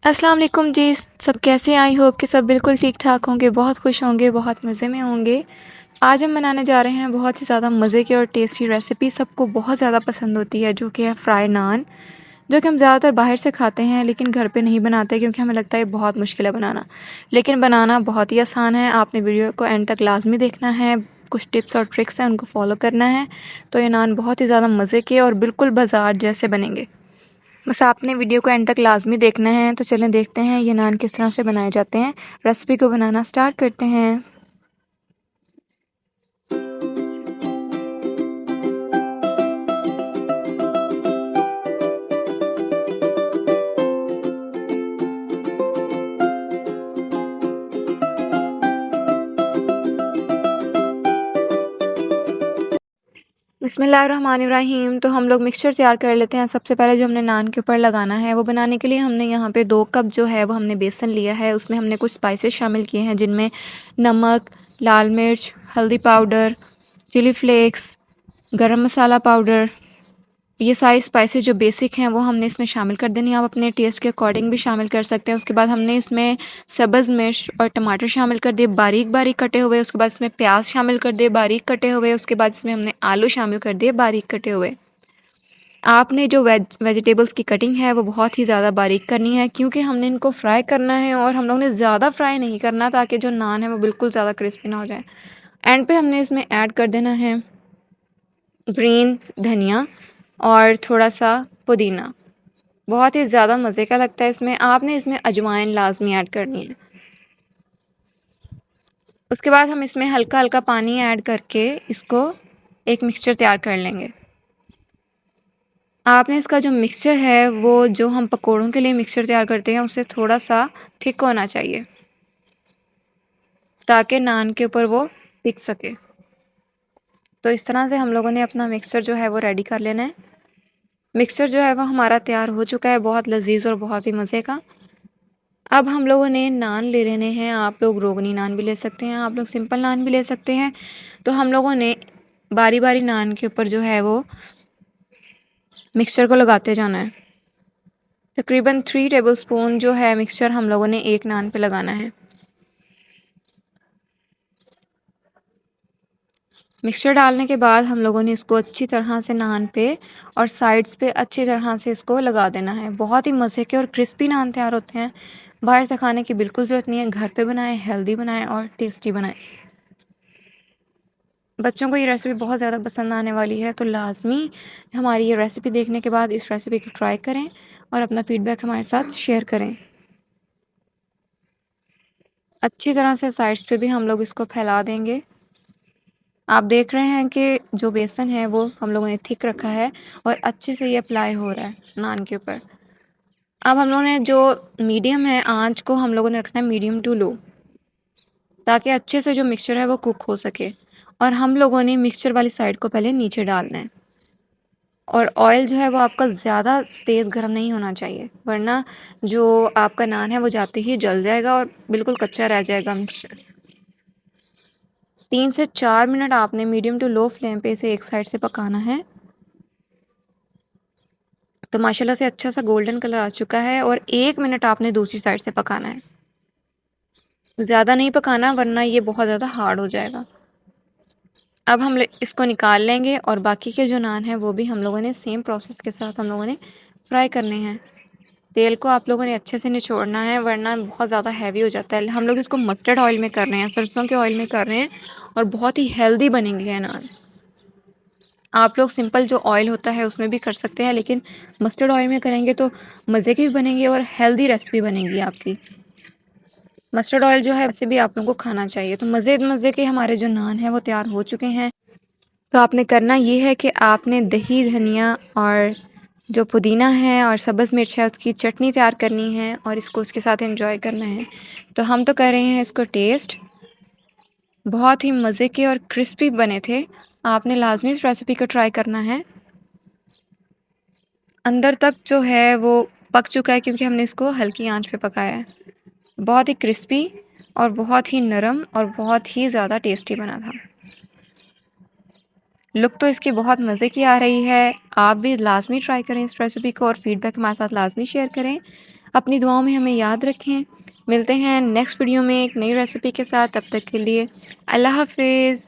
अस्सलाम वालेकुम जी। सब कैसे? आई होप कि सब बिल्कुल ठीक ठाक होंगे, बहुत खुश होंगे, बहुत मज़े में होंगे। आज हम बनाने जा रहे हैं बहुत ही ज़्यादा मज़े की और टेस्टी रेसिपी, सबको बहुत ज़्यादा पसंद होती है, जो कि है फ्राई नान, जो कि हम ज़्यादातर बाहर से खाते हैं लेकिन घर पे नहीं बनाते क्योंकि हमें लगता है बहुत मुश्किल है बनाना। लेकिन बनाना बहुत ही आसान है। आपने वीडियो को एंड तक लाजमी देखना है, कुछ टिप्स और ट्रिक्स हैं उनको फॉलो करना है, तो ये नान बहुत ही ज़्यादा मज़े के और बिल्कुल बाजार जैसे बनेंगे। बस आपने वीडियो को एंड तक लाजमी देखना है। तो चलें देखते हैं ये नान किस तरह से बनाए जाते हैं। रेसिपी को बनाना स्टार्ट करते हैं। बिस्मिल्लाहिर्रहमानिर्रहीम। तो हम लोग मिक्सचर तैयार कर लेते हैं। सबसे पहले जो हमने नान के ऊपर लगाना है वो बनाने के लिए हमने यहाँ पे 2 कप जो है वो हमने बेसन लिया है। उसमें हमने कुछ स्पाइसेस शामिल किए हैं जिनमें नमक, लाल मिर्च, हल्दी पाउडर, चिली फ्लेक्स, गरम मसाला पाउडर, ये सारी स्पाइसेस जो बेसिक हैं वो हमने इसमें शामिल कर देनी है। आप अपने टेस्ट के अकॉर्डिंग भी शामिल कर सकते हैं। उसके बाद हमने इसमें सब्ज़ मिर्च और टमाटर शामिल कर दिए बारीक बारीक कटे हुए। उसके बाद इसमें प्याज शामिल कर दिए बारीक कटे हुए। उसके बाद इसमें हमने आलू शामिल कर दिए बारीक कटे हुए। आपने जो वेजिटेबल्स की कटिंग है वो बहुत ही ज़्यादा बारीक करनी है क्योंकि हमने इनको फ्राई करना है और हम लोग ने ज़्यादा फ्राई नहीं करना ताकि जो नान है वो बिल्कुल ज़्यादा क्रिस्पी ना हो जाए। एंड पे हमने इसमें ऐड कर देना है ग्रीन धनिया और थोड़ा सा पुदीना। बहुत ही ज़्यादा मज़े का लगता है इसमें। आपने इसमें अजवाइन लाजमी ऐड करनी है। उसके बाद हम इसमें हल्का हल्का पानी ऐड करके इसको एक मिक्सचर तैयार कर लेंगे। आपने इसका जो मिक्सचर है वो जो हम पकोड़ों के लिए मिक्सचर तैयार करते हैं उससे थोड़ा सा थिक होना चाहिए ताकि नान के ऊपर वो टिक सके। तो इस तरह से हम लोगों ने अपना मिक्सचर जो है वो रेडी कर लेना है। मिक्सचर जो है वो हमारा तैयार हो चुका है, बहुत लजीज और बहुत ही मज़े का। अब हम लोगों ने नान ले लेने हैं। आप लोग रोगनी नान भी ले सकते हैं, आप लोग सिंपल नान भी ले सकते हैं। तो हम लोगों ने बारी बारी नान के ऊपर जो है वो मिक्सचर को लगाते जाना है। तकरीबन 3 टेबलस्पून जो है मिक्सचर हम लोगों ने एक नान पे लगाना है। मिक्सचर डालने के बाद हम लोगों ने इसको अच्छी तरह से नान पे और साइड्स पे अच्छी तरह से इसको लगा देना है। बहुत ही मज़े के और क्रिस्पी नान तैयार होते हैं। बाहर से खाने की बिल्कुल ज़रूरत नहीं है, घर पे बनाएं, हेल्दी बनाएं और टेस्टी बनाएं। बच्चों को ये रेसिपी बहुत ज़्यादा पसंद आने वाली है, तो लाजमी हमारी ये रेसिपी देखने के बाद इस रेसिपी को ट्राई करें और अपना फीडबैक हमारे साथ शेयर करें। अच्छी तरह से साइड्स पे भी हम लोग इसको फैला देंगे। आप देख रहे हैं कि जो बेसन है वो हम लोगों ने थिक रखा है और अच्छे से ये अप्लाई हो रहा है नान के ऊपर। अब हम लोगों ने जो मीडियम है आंच को हम लोगों ने रखना है मीडियम टू लो, ताकि अच्छे से जो मिक्सचर है वो कुक हो सके। और हम लोगों ने मिक्सचर वाली साइड को पहले नीचे डालना है और ऑयल जो है वो आपका ज़्यादा तेज़ गर्म नहीं होना चाहिए, वरना जो आपका नान है वो जाते ही जल जाएगा और बिल्कुल कच्चा रह जाएगा मिक्सचर। 3 से 4 मिनट आपने मीडियम टू लो फ्लेम पे इसे एक साइड से पकाना है। तो माशाल्लाह से अच्छा सा गोल्डन कलर आ चुका है और 1 मिनट आपने दूसरी साइड से पकाना है। ज़्यादा नहीं पकाना वरना ये बहुत ज़्यादा हार्ड हो जाएगा। अब हम इसको निकाल लेंगे और बाकी के जो नान हैं वो भी हम लोगों ने सेम प्रोसेस के साथ हम लोगों ने फ्राई करने हैं। तेल को आप लोगों ने अच्छे से निचोड़ना है वरना बहुत ज़्यादा हैवी हो जाता है। हम लोग इसको मस्टर्ड ऑयल में कर रहे हैं, सरसों के ऑयल में कर रहे हैं और बहुत ही हेल्दी बनेंगे नान। आप लोग सिंपल जो ऑयल होता है उसमें भी कर सकते हैं, लेकिन मस्टर्ड ऑयल में करेंगे तो मज़े की भी बनेंगी और हेल्दी रेसिपी बनेगी आपकी। मस्टर्ड ऑयल जो है वैसे भी आप लोगों को खाना चाहिए। तो मज़े मज़े के हमारे जो नान हैं वो तैयार हो चुके हैं। तो आपने करना ये है कि आपने दही, धनिया और जो पुदीना है और सब्ज़ मिर्च है उसकी चटनी तैयार करनी है और इसको उसके साथ एंजॉय करना है। तो हम तो कर रहे हैं इसको टेस्ट। बहुत ही मज़े के और क्रिस्पी बने थे। आपने लाजमी इस रेसिपी को ट्राई करना है। अंदर तक जो है वो पक चुका है क्योंकि हमने इसको हल्की आंच पे पकाया है। बहुत ही क्रिस्पी और बहुत ही नरम और बहुत ही ज़्यादा टेस्टी बना था। लुक तो इसकी बहुत मज़े की आ रही है। आप भी लाजमी ट्राई करें इस रेसिपी को और फीडबैक हमारे साथ लाजमी शेयर करें। अपनी दुआओं में हमें याद रखें। मिलते हैं नेक्स्ट वीडियो में एक नई रेसिपी के साथ। तब तक के लिए अल्लाह हाफिज़।